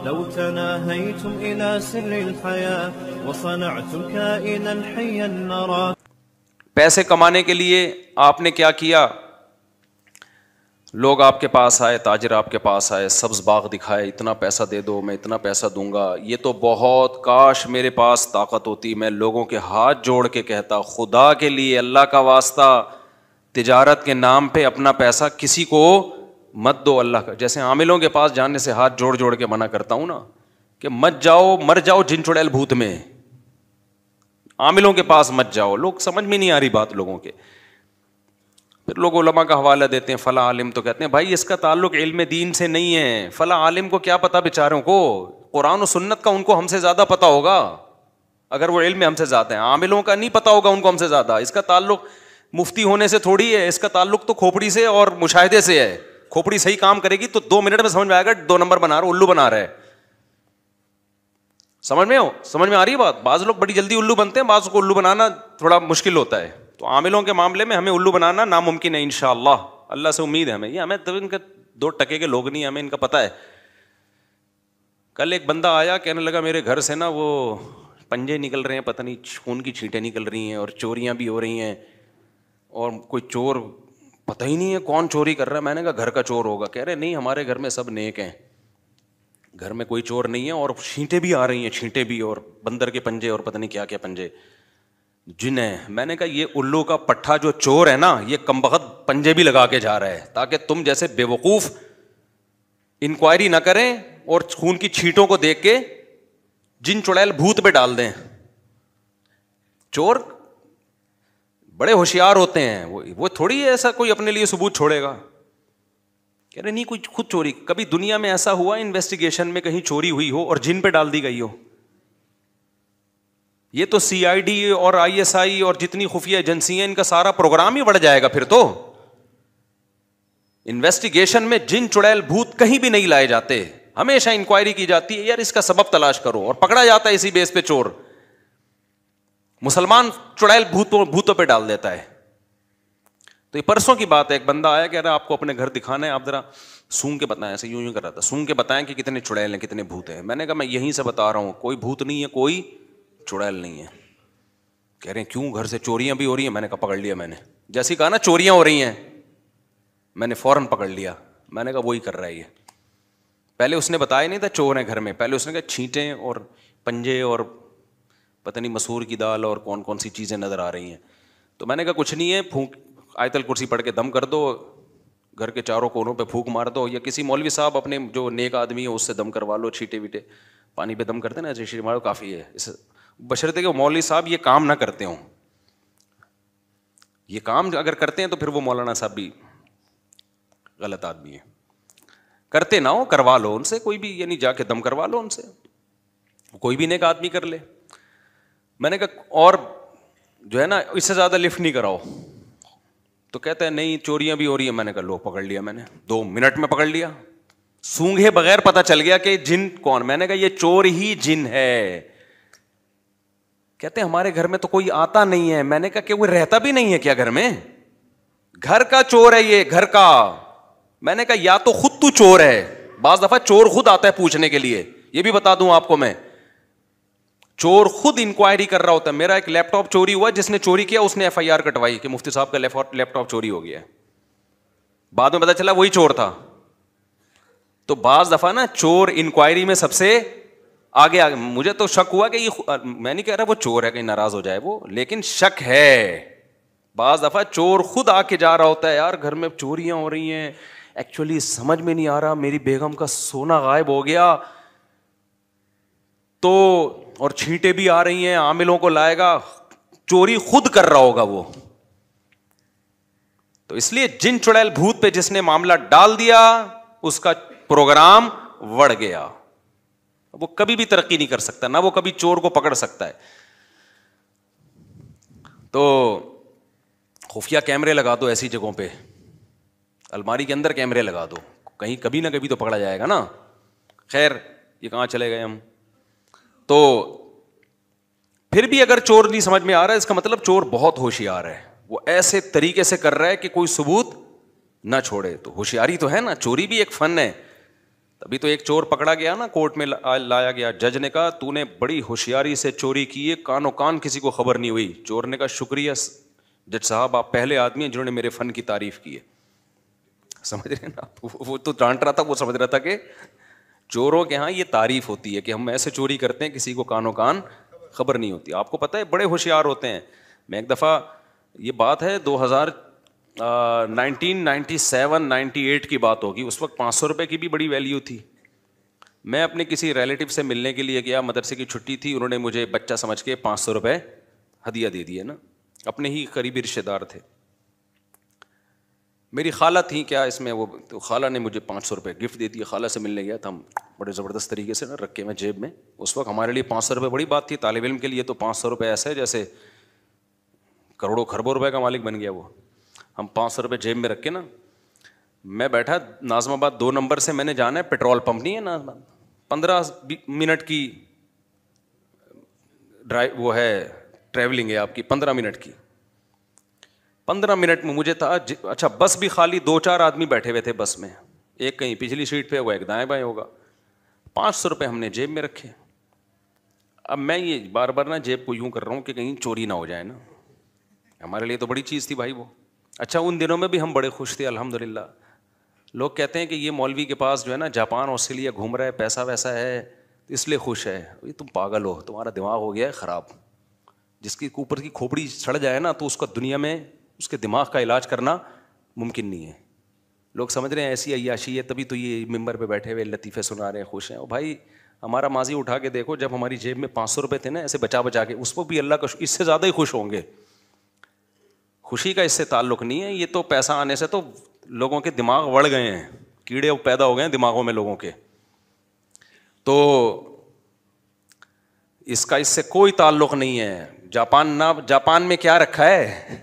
لو تناهيتم إلى سر الحياة وصنعتم كائنا حيا نرى. پیسے کمانے کے لیے آپ نے کیا کیا؟ لوگ آپ کے پاس آئے، تاجر آپ کے پاس آئے، سبز باغ دکھائے، اتنا پیسہ دے دو، میں اتنا پیسہ دوں گا، یہ تو بہت، کاش میرے پاس طاقت ہوتی، میں لوگوں کے ہاتھ جوڑ کے کہتا خدا کے لیے، اللہ کا واسطہ، تجارت کے نام پہ اپنا پیسہ کسی کو مت دو اللہ کا. جیسے عاملوں کے پاس جانے سے ہاتھ جوڑ جوڑ کے منع کرتا ہوں نا کہ مت جاؤ، مر جاؤ جن چڑیل بھوت میں، عاملوں کے پاس مت جاؤ. لوگ سمجھ میں نہیں آ رہی بات لوگوں کے. پھر لوگ علماء کا حوالہ دیتے ہیں، فلاں عالم تو کہتے ہیں بھائی اس کا تعلق علم دین سے نہیں ہے. فلاں عالم کو کیا پتا بیچاروں کو، قرآن و سنت کا ان کو ہم سے زیادہ پتا ہوگا اگر وہ علم میں ہم سے زیادہ ہیں. عاملوں کا نہیں پتا ہوگا ان کو ہم سے زیادہ. اس کا تعلق مفتی ہونے سے تھوڑی ہے، اس کا تعلق تو کھوپڑی سے اور مشاہدے سے ہے. کھوپڑی صحیح کام کرے گی تو 2 منٹ میں سمجھ میں آئے گا 2 نمبر بنا رہا، الو بنا رہا ہے. سمجھ میں آ رہی ہے بات. بعض لوگ بڑی جلدی الو بنتے ہیں، بعض کو الو بنانا تھوڑا مشکل ہوتا ہے. تو عاملوں کے معاملے میں ہمیں الو بنانا ناممکن ہے انشاءاللہ. اللہ سے امید ہے ہمیں. یہ ہمیں تو ان کے 2 ٹکے کے لوگ نہیں، ہمیں ان کا پتہ ہے. کل ایک بندہ آیا کہنے لگا میرے گھر سے نا وہ پنجے نکل رہے ہیں، پتہ نہیں خون کی چھینٹیں نکل رہی ہیں اور چوریاں بھی ہو رہی ہیں، اور کوئی چور پتہ ہی نہیں ہے کون چوری کر رہا ہے. میں نے کہا گھر کا چور ہوگا. کہہ رہے نہیں ہمارے گھر میں سب نیک ہیں، گھر میں کوئی چور نہیں ہے، اور چھینٹیں بھی آ رہی ہیں، چھینٹیں بھی، اور بندر کے پنجے اور پتہ نہیں کیا کیا پنجے، جن ہے. میں نے کہا یہ الو کا پٹھا جو چور ہے نا، یہ کمبخت پنجے بھی لگا کے جا رہا ہے تاکہ تم جیسے بے وقوف انکوائری نہ کریں اور خون کی چھینٹوں کو دیکھ کے جن چڑیل بھوت پہ ڈال دیں. چور بڑے ہوشیار ہوتے ہیں، وہ تھوڑی ایسا کوئی اپنے لیے ثبوت چھوڑے گا. کہہ رہے نہیں کوئی خود چوری. کبھی دنیا میں ایسا ہوا انویسٹیگیشن میں کہیں چوری ہوئی ہو اور جن پہ ڈال دی گئی ہو؟ یہ تو CID اور ISI اور جتنی خفیہ ایجنسی ہیں ان کا سارا پروگرام ہی بڑھ جائے گا. پھر تو انویسٹیگیشن میں جن چڑیل بھوت کہیں بھی نہیں لائے جاتے، ہمیشہ انکوائری کی جاتی ہے یار اس کا سبب تلاش کرو، اور پکڑا جاتا ہے اسی بیس پہ چور. مسلمان چڑیل بھوتوں پہ ڈال دیتا ہے. تو یہ پرسوں کی بات ہے، ایک بندہ آیا کہہ رہا آپ کو اپنے گھر دکھانا ہے، آپ ذرا سونگ کے بتائیں. ایسے یوں کر رہا تھا، سونگ کے بتائیں کہ کتنے چڑیل ہیں کتنے بھوت ہیں. میں نے کہا میں یہیں سے بتا رہا ہوں، کوئی بھوت نہیں ہے، کوئی چڑیل نہیں ہے. کہہ رہے ہیں کیوں، گھر سے چوریاں بھی ہو رہی ہیں. میں نے کہا پکڑ لیا. میں نے جیسے کہا نا چوریاں ہو رہی ہیں، میں نے فوراً پکڑ لیا. میں نے کہا وہی کر رہا ہے یہ. پہلے اس نے بتایا نہیں تھا چور ہیں گھر میں، پہلے اس نے کہا چھینٹیں اور پنجے اور پتہ نہیں مسور کی دال اور کون کون سی چیزیں نظر آ رہی ہیں. تو میں نے کہا کچھ نہیں ہے، پھونک آیت الکرسی پڑھ کے دم کر دو، گھر کے چاروں کونوں پہ پھونک مار دو، یا کسی مولوی صاحب اپنے جو نیک آدمی ہے اس سے دم کروا لو، چھیٹے ویٹے پانی پہ دم کرتے نا ایسے شیر مارو کافی ہے. اس بشرطے کہ مولوی صاحب یہ کام نہ کرتے ہوں. یہ کام اگر کرتے ہیں تو پھر وہ مولانا صاحب بھی غلط آدمی ہے. کرتے نہ ہو کروا لو ان سے، کوئی بھی یعنی جا کے دم کروا لو ان سے، کوئی بھی نیک آدمی کر لے. میں نے کہا اور جو ہے نا اس سے زیادہ لفٹ نہیں کراؤ. تو کہتا ہے نہیں چوریاں بھی ہو رہی ہیں. میں نے کہا لو پکڑ لیا. میں نے 2 منٹ میں پکڑ لیا. سونگھے بغیر پتہ چل گیا کہ جن کون. میں نے کہا یہ چور ہی جن ہے. کہتے ہیں ہمارے گھر میں تو کوئی آتا نہیں ہے. میں نے کہا کہ وہ رہتا بھی نہیں ہے کیا گھر میں؟ گھر کا چور ہے یہ، گھر کا. میں نے کہا یا تو خود تو چور ہے، بعض دفعہ چور خود آتا ہے پوچھنے کے لیے. یہ بھی بتا دوں آپ کو میں، چور خود انکوائری کر رہا ہوتا ہے. میرا ایک لیپ ٹاپ چوری ہوا، جس نے چوری کیا اس نے FIR کٹوائی کہ مفتی صاحب کا لیپ ٹاپ چوری ہو گیا ہے. بعد میں پتا چلا وہی چور تھا. تو بعض دفعہ نا چور انکوائری میں سب سے آگے. مجھے تو شک ہوا کہ یہ، میں نہیں کہہ رہا وہ چور ہے کہیں ناراض ہو جائے وہ، لیکن شک ہے. بعض دفعہ چور خود آ کے جا رہا ہوتا ہے یار گھر میں چوریاں ہو رہی ہیں، ایکچولی سمجھ میں نہیں آ رہا، میری بیگم کا سونا غائب ہو گیا تو، اور چھینٹیں بھی آ رہی ہیں، عاملوں کو لائے گا. چوری خود کر رہا ہوگا وہ. تو اس لیے جن چڑیل بھوت پہ جس نے معاملہ ڈال دیا اس کا پروگرام وڑ گیا. وہ کبھی بھی ترقی نہیں کر سکتا، نہ وہ کبھی چور کو پکڑ سکتا ہے. تو خفیہ کیمرے لگا دو ایسی جگہوں پہ، الماری کے اندر کیمرے لگا دو، کہیں کبھی نہ کبھی تو پکڑا جائے گا نا. خیر یہ کہاں چلے گئے ہم. تو پھر بھی اگر چور نہیں سمجھ میں آ رہا ہے، اس کا مطلب چور بہت ہوشیار ہے، وہ ایسے طریقے سے کر رہا ہے کہ کوئی ثبوت نہ چھوڑے. تو ہوشیاری تو ہے نا، چوری بھی ایک فن ہے. ابھی تو ایک چور پکڑا گیا نا, کورٹ میں لایا گیا, جج نے کہا تو نے بڑی ہوشیاری سے چوری کی ہے, کانوں کان کسی کو خبر نہیں ہوئی. چور نے کہا شکریہ جج صاحب, آپ پہلے آدمی ہیں جنہوں نے میرے فن کی تعریف کی ہے. سمجھ رہے ہیں نا, وہ تو ڈانٹ رہا تھا, وہ سمجھ رہا تھا کہ چوروں کے ہاں یہ تعریف ہوتی ہے کہ ہم ایسے چوری کرتے ہیں کسی کو کانوں کان خبر نہیں ہوتی. آپ کو پتہ ہے بڑے ہوشیار ہوتے ہیں. میں ایک دفعہ, یہ بات ہے 1997-98 کی بات ہوگی, اس وقت 500 روپے کی بھی بڑی ویلیو تھی. میں اپنے کسی ریلیٹیو سے ملنے کے لیے گیا, مدرسے کی چھٹی تھی, انہوں نے مجھے بچہ سمجھ کے 500 روپے ہدیہ دے دیے نا, اپنے ہی قریبی رشتے دار تھے. میری خالہ تھیں کیا اس میں, وہ تو خالہ نے مجھے 500 روپے گفٹ دے دیے. خالہ سے ملنے گیا تھا, ہم بڑے زبردست طریقے سے نا رکھے میں جیب میں. اس وقت ہمارے لیے 500 روپے بڑی بات تھی, طالب علم کے لیے تو 500 روپے ایسے جیسے کروڑوں خربوں روپے کا مالک بن گیا وہ. ہم 500 روپے جیب میں رکھ کے نا, میں بیٹھا ناظم آباد 2 نمبر سے, میں نے جانا ہے پیٹرول پمپ نہیں ہے ناظم آباد, 15 منٹ کی ڈرائیو وہ ہے ٹریولنگ ہے آپ کی, 15 منٹ کی. 15 منٹ میں مجھے تھا اچھا بس بھی خالی 2-4 آدمی بیٹھے ہوئے تھے بس میں, ایک کہیں پچھلی سیٹ پہ ہوگا, ایک دائیں بائیں ہوگا. 500 روپے ہم نے جیب میں رکھے. اب میں یہ بار بار نا جیب کو یوں کر رہا ہوں کہ کہیں چوری نہ ہو جائے نا, ہمارے لیے تو بڑی چیز تھی بھائی وہ. اچھا ان دنوں میں بھی ہم بڑے خوش تھے الحمدللہ. لوگ کہتے ہیں کہ یہ مولوی کے پاس جو ہے نا جاپان آسٹریلیا گھوم رہا ہے, پیسہ ویسا ہے اس لیے خوش ہے. تم پاگل ہو, تمہارا دماغ ہو گیا ہے خراب. جس کی اوپر کی کھوپڑی سڑ جائے نا تو اس کا دنیا میں اس کے دماغ کا علاج کرنا ممکن نہیں ہے. لوگ سمجھ رہے ہیں ایسی عیاشی ہے تبھی تو یہ ممبر پہ بیٹھے ہوئے لطیفے سنا رہے ہیں, خوش ہیں. بھائی ہمارا ماضی اٹھا کے دیکھو, جب ہماری جیب میں 500 روپے تھے نا ایسے بچا بچا کے, اس کو بھی اللہ کا اس سے زیادہ ہی خوش ہوں گے. خوشی کا اس سے تعلق نہیں ہے, یہ تو پیسہ آنے سے تو لوگوں کے دماغ وڑ گئے ہیں, کیڑے پیدا ہو گئے ہیں دماغوں میں لوگوں کے. تو اس کا اس سے کوئی تعلق نہیں ہے. جاپان میں کیا رکھا ہے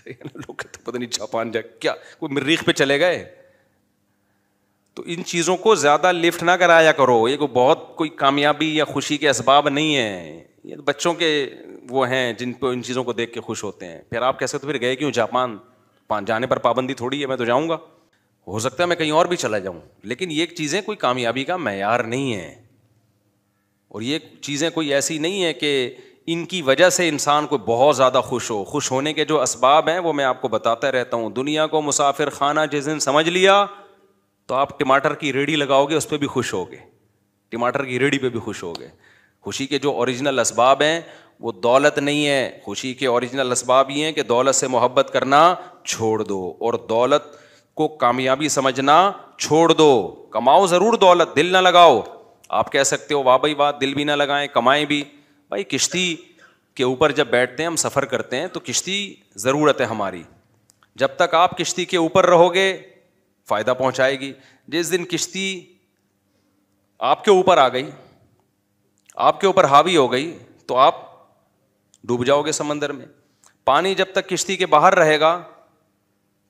لوگ تو پتہ نہیں جاپان کیا کوئی مریخ پہ چلے گئے. تو ان چیزوں کو زیادہ لفٹ نہ کرایا کرو, یہ بہت کوئی کامیابی یا خوشی کے اسباب نہیں ہے. یہ بچوں کے وہ ہیں جن پہ ان چیزوں کو دیکھ کے خوش ہوتے ہیں. پھر آپ کیسے تو پھر گئے کیوں جاپان, جانے پر پابندی تھوڑی ہے, میں تو جاؤں گا, ہو سکتا ہے میں کہیں اور بھی چلا جاؤں, لیکن یہ چیزیں کوئی کامیابی کا معیار نہیں ہے. اور یہ چیزیں کوئی ایسی نہیں ہے کہ ان کی وجہ سے انسان کو بہت زیادہ خوش ہو. خوش ہونے کے جو اسباب ہیں وہ میں آپ کو بتاتا رہتا ہوں. دنیا کو مسافر خانہ جس دن سمجھ لیا تو آپ ٹماٹر کی ریڑھی لگاؤ گے اس پہ بھی خوش ہوگے, ٹماٹر کی ریڑھی پہ بھی خوش ہوگے. خوشی کے جو اوریجنل اسباب ہیں وہ دولت نہیں ہے. خوشی کے اوریجنل اسباب یہ ہیں کہ دولت سے محبت کرنا چھوڑ دو اور دولت کو کامیابی سمجھنا چھوڑ دو. کماؤ ضرور دولت, دل نہ لگاؤ. آپ کہہ سکتے ہو واہ بھائی واہ, دل بھی نہ لگائیں کمائیں بھی. بھائی کشتی کے اوپر جب بیٹھتے ہیں ہم سفر کرتے ہیں تو کشتی ضرورت ہے ہماری. جب تک آپ کشتی کے اوپر رہو گے فائدہ پہنچائے گی. جس دن کشتی آپ کے اوپر آ گئی, آپ کے اوپر حاوی ہو گئی تو آپ ڈوب جاؤ گے سمندر میں. پانی جب تک کشتی کے باہر رہے گا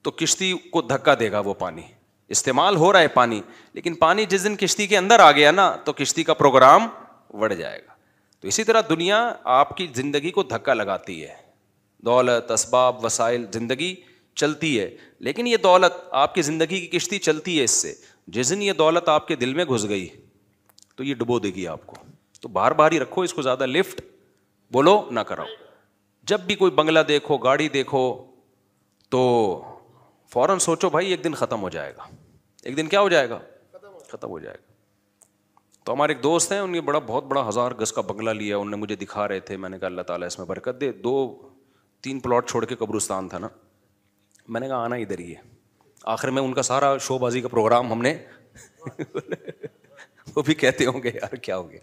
تو کشتی کو دھکا دے گا. وہ پانی استعمال ہو رہا ہے پانی, لیکن پانی جس دن کشتی کے اندر آ گیا نا تو کشتی کا پروگرام بڑھ جائے گا. تو اسی طرح دنیا آپ کی زندگی کو دھکا لگاتی ہے. دولت, اسباب, وسائل, زندگی چلتی ہے, لیکن یہ دولت آپ کی زندگی کی کشتی چلتی ہے اس سے. جس دن یہ دولت آپ کے دل میں گھس گئی تو یہ ڈبو دے گی آپ کو. تو بار بار ہی رکھو اس کو, زیادہ لفٹ بولو نہ کراؤ. جب بھی کوئی بنگلہ دیکھو, گاڑی دیکھو تو فوراً سوچو بھائی ایک دن ختم ہو جائے گا. ایک دن کیا ہو جائے گا, ختم ہو جائے گا. تو ہمارے ایک دوست ہیں, ان نے بہت بڑا 1000 گز کا بنگلہ لیا, انہوں نے مجھے دکھا رہے تھے. میں نے کہا اللہ تعالیٰ اس میں برکت دے. 2-3 پلاٹ چھوڑ کے قبرستان تھا نا, میں نے کہا آنا ادھر ہی ہے. آخر میں ان کا سارا شو بازی کا پروگرام ہم نے وہ بھی کہتے ہوں گے یار کیا ہو گیا.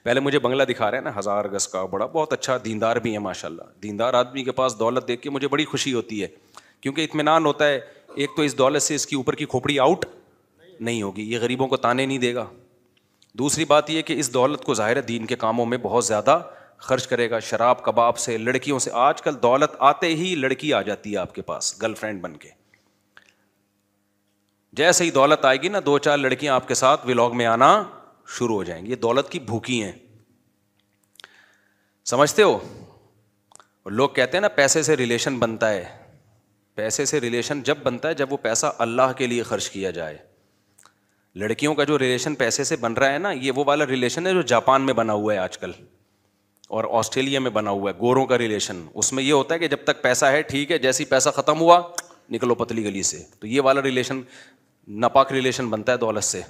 پہلے مجھے بنگلہ دکھا رہے ہیں نا 1000 گز کا, بڑا بہت اچھا, دیندار بھی ہے ماشاء اللہ. دیندار آدمی کے پاس دولت دیکھ کے مجھے بڑی خوشی ہوتی ہے, کیونکہ اطمینان ہوتا ہے. ایک تو اس دولت سے اس کی اوپر کی کھوپڑی آؤٹ نہیں ہوگی, یہ غریبوں کو تانے نہیں دے گا. دوسری بات یہ کہ اس دولت کو ظاہر دین کے کاموں میں بہت زیادہ خرچ کرے گا. شراب کباب سے, لڑکیوں سے, آج کل دولت آتے ہی لڑکی آ جاتی ہے آپ کے پاس گرل فرینڈ بن کے. جیسے ہی دولت آئے گی نا 2-4 لڑکیاں آپ کے ساتھ ولاگ میں آنا شروع ہو جائیں گی. یہ دولت کی بھوکی ہیں, سمجھتے ہو. اور لوگ کہتے ہیں نا پیسے سے ریلیشن بنتا ہے. پیسے سے ریلیشن جب بنتا ہے جب وہ پیسہ اللہ کے لیے خرچ کیا جائے. لڑکیوں کا جو ریلیشن پیسے سے بن رہا ہے نا, یہ وہ والا ریلیشن ہے جو جاپان میں بنا ہوا ہے آج کل اور آسٹریلیا میں بنا ہوا ہے, گوروں کا ریلیشن. اس میں یہ ہوتا ہے کہ جب تک پیسہ ہے ٹھیک ہے, جیسے ہی پیسہ ختم ہوا نکلو پتلی گلی سے. تو یہ والا ریلیشن ناپاک ریلیشن بنتا ہے دولت سے,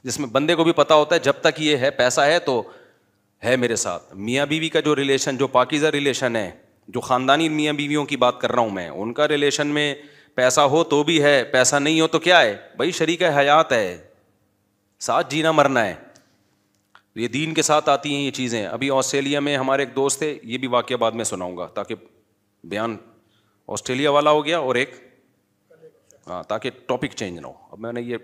جس میں بندے کو بھی پتا ہوتا ہے جب تک یہ ہے پیسہ ہے تو ہے میرے ساتھ. میاں بیوی کا جو ریلیشن, جو پاکیزہ ریلیشن ہے, جو خاندانی میاں بیویوں کی بات کر رہا ہوں میں, ان کا ریلیشن میں پیسہ ہو تو بھی ہے, پیسہ نہیں ہو تو کیا ہے بھائی, شریک حیات ہے, ساتھ جینا مرنا ہے. یہ دین کے ساتھ آتی ہیں یہ چیزیں. ابھی آسٹریلیا میں ہمارے ایک دوست تھے, یہ بھی واقعہ بعد میں سناؤں گا تاکہ بیان آسٹریلیا والا ہو گیا اور ایک ہاں تاکہ ٹاپک چینج نہ ہو. اب میں نے یہ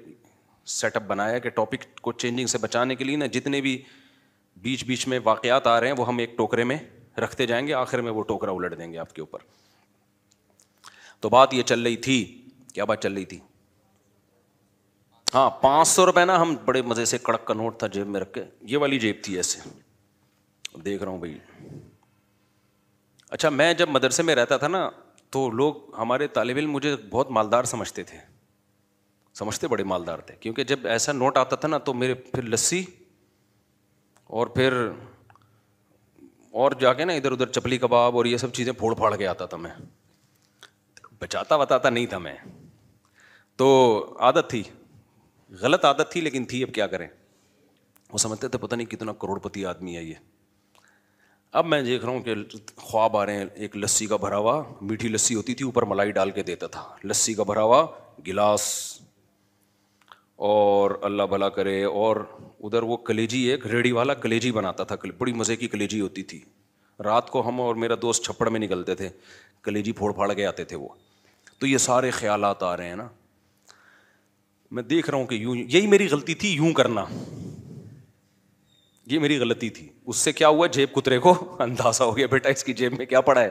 سیٹ اپ بنایا کہ ٹاپک کو چینجنگ سے بچانے کے لیے نا جتنے بھی بیچ بیچ میں واقعات آ رہے ہیں وہ ہم ایک ٹوکرے میں رکھتے جائیں گے, آخر میں وہ ٹوکرا الٹ دیں گے آپ کے اوپر. تو بات یہ چل رہی تھی, کیا بات چل رہی تھی؟ ہاں 500 روپے نا, ہم بڑے مزے سے کڑک کا نوٹ تھا جیب میں رکھ کے, یہ والی جیب تھی ایسے, دیکھ رہا ہوں بھائی. اچھا میں جب مدرسے میں رہتا تھا نا تو لوگ ہمارے طالب علم مجھے بہت مالدار سمجھتے تھے, سمجھتے بڑے مالدار تھے, کیونکہ جب ایسا نوٹ آتا تھا نا تو میرے پھر لسی اور پھر اور جا کے نا ادھر ادھر چپلی کباب اور یہ سب چیزیں پھوڑ پھاڑ کے آتا تھا میں, بچاتا بتاتا نہیں تھا میں. تو عادت تھی, غلط عادت تھی لیکن تھی, اب کیا کریں. وہ سمجھتے تھے پتہ نہیں کتنا کروڑ پتی آدمی ہے یہ. اب میں دیکھ رہا ہوں کہ خواب آ رہے ہیں, ایک لسی کا بھرا ہوا, میٹھی لسی ہوتی تھی اوپر ملائی ڈال کے دیتا تھا, لسی کا بھرا ہوا گلاس, اور اللہ بھلا کرے, اور ادھر وہ کلیجی, ایک ریڑھی والا کلیجی بناتا تھا, بڑی مزے کی کلیجی ہوتی تھی. رات کو ہم اور میرا دوست چھپڑ میں نکلتے تھے, کلیجی پھوڑ پھاڑ کے آتے تھے وہ. تو یہ سارے خیالات آ رہے ہیں نا, میں دیکھ رہا ہوں کہ یوں, یہی میری غلطی تھی یوں کرنا, یہ میری غلطی تھی. اس سے کیا ہوا, جیب کترے کو اندازہ ہو گیا بیٹا اس کی جیب میں کیا پڑا ہے,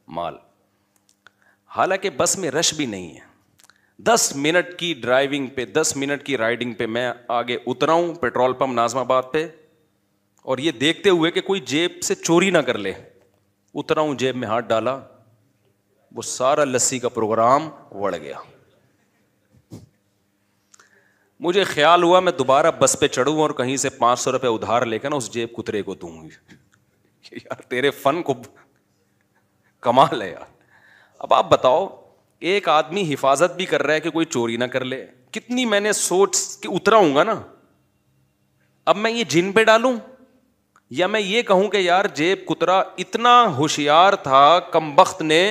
مال. حالانکہ بس میں رش بھی نہیں ہے, 10 منٹ کی ڈرائیونگ پہ, 10 منٹ کی رائڈنگ پہ میں آگے اترا ہوں پیٹرول پمپ ناظم آباد پہ, اور یہ دیکھتے ہوئے کہ کوئی جیب سے چوری نہ کر لے, اترا ہوں, جیب میں ہاتھ ڈالا, وہ سارا لسی کا پروگرام وڑ گیا. مجھے خیال ہوا میں دوبارہ بس پہ چڑھوں اور کہیں سے 500 روپے ادھار لے کر نا اس جیب کترے کو دوں. یار تیرے فن کو کمال ہے یار. اب آپ بتاؤ, ایک آدمی حفاظت بھی کر رہا ہے کہ کوئی چوری نہ کر لے, کتنی میں نے سوچ کے اترا ہوں گا نا. اب میں یہ جن پہ ڈالوں یا میں یہ کہوں کہ یار جیب کترا اتنا ہوشیار تھا, کمبخت نے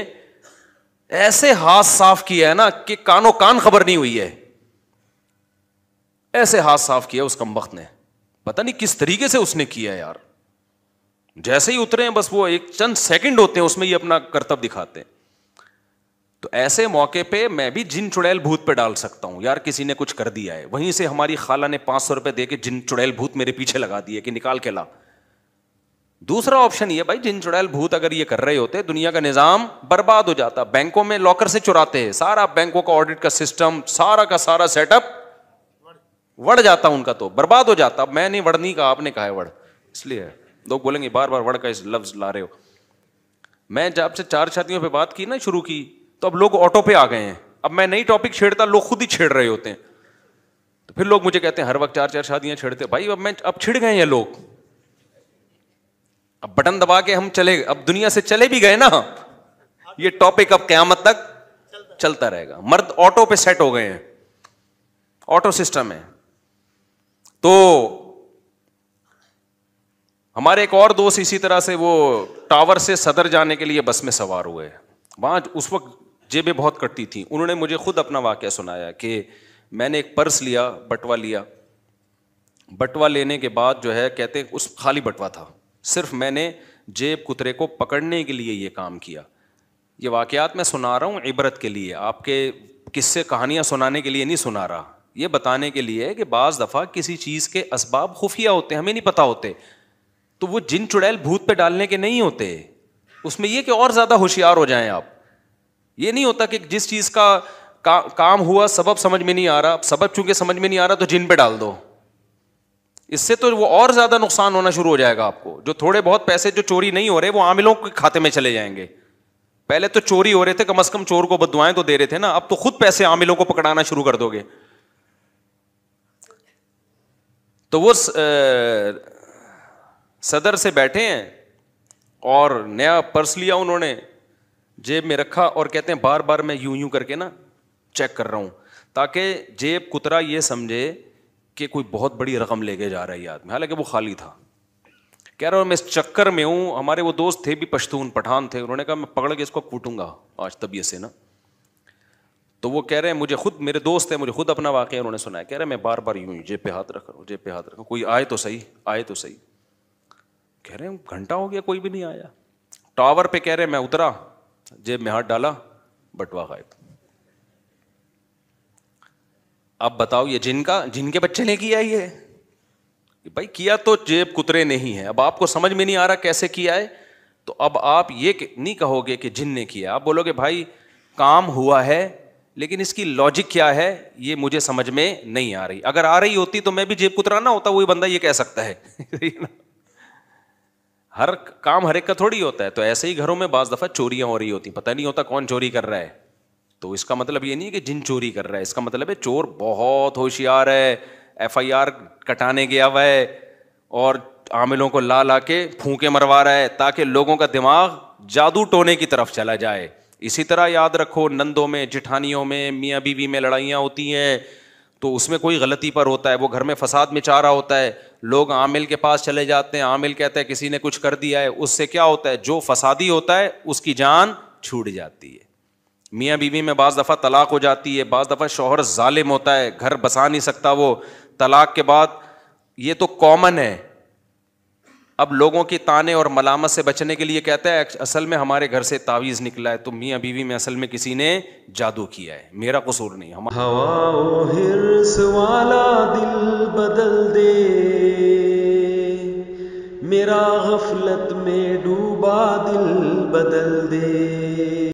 ایسے ہاتھ صاف کیا ہے نا کہ کانوں کان خبر نہیں ہوئی ہے, ایسے ہاتھ صاف کیا اس کمبخت نے, پتہ نہیں کس طریقے سے اس نے کیا یار. جیسے ہی اترے ہیں بس وہ ایک چند سیکنڈ ہوتے ہیں اس میں یہ اپنا کرتب دکھاتے ہیں. تو ایسے موقع پہ میں بھی جن چڑیل بھوت پہ ڈال سکتا ہوں, یار کسی نے کچھ کر دیا ہے, وہیں سے ہماری خالہ نے 500 روپے دے کے جن چڑیل بھوت میرے پیچھے لگا دیے کہ نکال کے لا. دوسرا آپشن یہ بھائی, جن چڑیل بھوت اگر یہ کر رہے ہوتے دنیا کا نظام برباد ہو جاتا. بینکوں میں لاکر سے چراتے ہیں, سارا بینکوں کا آڈٹ کا سسٹم, سارا کا سارا سیٹ اپ وڑ جاتا, ان کا تو برباد ہو جاتا. اب میں نہیں وڑنی کا, آپ نے کہا ہے وڑ, اس لیے لوگ بولیں گے بار بار وڑ کا اس لفظ لا رہے ہو. میں جب سے 4 شادیوں پہ بات کی نا شروع کی تو اب لوگ آٹو پہ آ گئے ہیں. اب میں نئی ٹاپک چھیڑتا, لوگ خود ہی چھیڑ رہے ہوتے ہیں. تو پھر لوگ مجھے کہتے ہیں ہر وقت 4 شادیاں چھیڑتے. بھائی اب چھڑ گئے ہیں لوگ, اب بٹن دبا کے ہم چلے, اب دنیا سے چلے بھی گئے نا, یہ ٹاپک اب قیامت تک چلتا رہے گا. مرد آٹو پہ سیٹ ہو گئے ہیں, آٹو سسٹم ہے. تو ہمارے ایک اور دوست اسی طرح سے وہ ٹاور سے صدر جانے کے لیے بس میں سوار ہوئے. وہاں اس وقت جیبیں بہت کٹتی تھیں. انہوں نے مجھے خود اپنا واقعہ سنایا کہ میں نے ایک پرس لیا, بٹوا لیا. بٹوا لینے کے بعد جو ہے کہتے اس خالی بٹوا تھا, صرف میں نے جیب کترے کو پکڑنے کے لیے یہ کام کیا. یہ واقعات میں سنا رہا ہوں عبرت کے لیے, آپ کے قصے کہانیاں سنانے کے لیے نہیں سنا رہا. یہ بتانے کے لیے کہ بعض دفعہ کسی چیز کے اسباب خفیہ ہوتے ہیں, ہمیں نہیں پتہ ہوتے. تو وہ جن چڑیل بھوت پہ ڈالنے کے نہیں ہوتے, اس میں یہ کہ اور زیادہ ہوشیار ہو جائیں آپ. یہ نہیں ہوتا کہ جس چیز کا کام ہوا سبب سمجھ میں نہیں آ رہا, سبب چونکہ سمجھ میں نہیں آ رہا تو جن پہ ڈال دو. اس سے تو وہ اور زیادہ نقصان ہونا شروع ہو جائے گا آپ کو. جو تھوڑے بہت پیسے جو چوری نہیں ہو رہے وہ عاملوں کے کھاتے میں چلے جائیں گے. پہلے تو چوری ہو رہے تھے, کم از کم چور کو بددعائیں تو دے رہے تھے نا, اب تو خود پیسے عاملوں کو پکڑانا شروع کر دو گے. تو وہ صدر سے بیٹھے ہیں اور نیا پرس لیا انہوں نے, جیب میں رکھا اور کہتے ہیں بار بار میں یوں کر کے نا چیک کر رہا ہوں تاکہ جیب کترا یہ سمجھے کہ کوئی بہت بڑی رقم لے کے جا رہا ہے یہ آدمی, حالانکہ وہ خالی تھا. کہہ رہا ہوں میں اس چکر میں ہوں, ہمارے وہ دوست تھے بھی پشتون پٹھان تھے, انہوں نے کہا میں پکڑ کے اس کو کوٹوں گا آج طبیعت سے نا. تو وہ کہہ رہے ہیں مجھے خود, میرے دوست ہیں, مجھے خود اپنا واقعہ انہوں نے سنایا. کہہ رہے میں بار بار یوں جیب پہ ہاتھ رکھ رہا ہوں, جیب پہ ہاتھ رکھ رہا ہوں, کوئی آئے تو صحیح, آئے تو صحیح. کہہ رہے ہیں گھنٹہ ہو گیا کوئی بھی نہیں آیا. ٹاور پہ کہہ رہے میں اترا, جیب میں ہاتھ ڈالا, بٹوا غائب. اب بتاؤ یہ جن کے بچے نے کیا یہ بھائی, کیا تو جیب کترے نہیں ہے. اب آپ کو سمجھ میں نہیں آ رہا کیسے کیا ہے, تو اب آپ یہ نہیں کہو گے کہ جن نے کیا, آپ بولو گے بھائی کام ہوا ہے لیکن اس کی لاجک کیا ہے یہ مجھے سمجھ میں نہیں آ رہی. اگر آ رہی ہوتی تو میں بھی جیب کترانا ہوتا, وہی بندہ یہ کہہ سکتا ہے. ہر کام ہر ایک کا تھوڑی ہوتا ہے. تو ایسے ہی گھروں میں بعض دفعہ چوریاں ہو رہی ہوتی, پتہ نہیں ہوتا کون چوری کر رہا ہے. تو اس کا مطلب یہ نہیں کہ جن چوری کر رہا ہے, اس کا مطلب ہے چور بہت ہوشیار ہے, FIR کٹانے گیا ہوا ہے اور عاملوں کو لا کے پھونکے مروا رہا ہے تاکہ لوگوں کا دماغ جادو ٹونے کی طرف چلا جائے. اسی طرح یاد رکھو نندوں میں, جٹھانیوں میں, میاں بیوی میں لڑائیاں ہوتی ہیں تو اس میں کوئی غلطی پر ہوتا ہے, وہ گھر میں فساد مچا رہا ہوتا ہے, لوگ عامل کے پاس چلے جاتے ہیں, عامل کہتا ہے کسی نے کچھ کر دیا ہے, اس سے کیا ہوتا ہے جو فسادی ہوتا ہے اس کی جان چھوٹ جاتی ہے. میاں بیوی میں بعض دفعہ طلاق ہو جاتی ہے, بعض دفعہ شوہر ظالم ہوتا ہے, گھر بسا نہیں سکتا وہ طلاق کے بعد, یہ تو کامن ہے. اب لوگوں کی تانے اور ملامت سے بچنے کے لیے کہتا ہے اصل میں ہمارے گھر سے تعویذ نکلا ہے, تو میاں بیوی میں اصل میں کسی نے جادو کیا ہے, میرا قصور نہیں. ہوا و حرص والا دل بدل دے, میرا غفلت میں ڈوبا دل بدل دے.